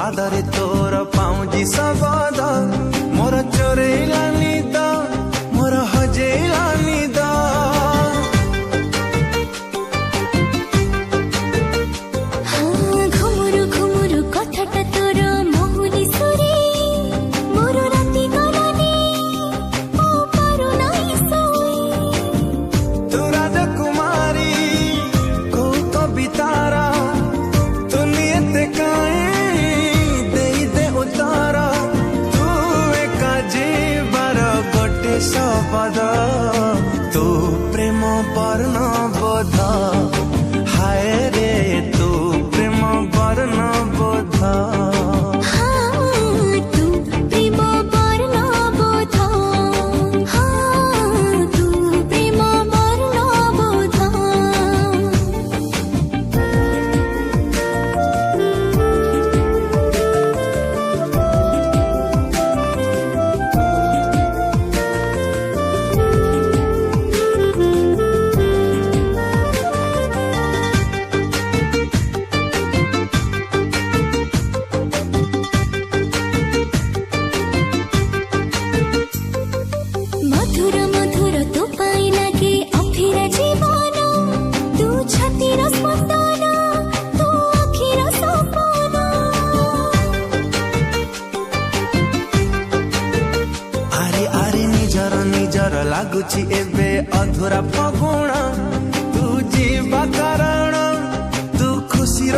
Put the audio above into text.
पादरे तोर पाऊजी सबद मोर चोरेला निद मोर हजेला निद घुमुरु घुमुरु कथाटा तोर महुली सुरे मोर राति गलानी ओ पारु नाई सोई तू राजकुमारी को कवितारा तू नियत काए दे दे उतारा तू एका जीवार गोटे शपथ तू प्रेम वर्ण बोध हाय रे तू प्रेम वर्ण बोध तू प्रेम वर्ण बोध तू प्रेम वर्ण बोध मधुर मधुर तो पाई लागे अफिरा जीवन तू छातीर स्पंदन तू अखिर सपन आरे आरे निजर निजर लागुची एबे अधूरा फगुण तू जीवा कारण तू खुशीर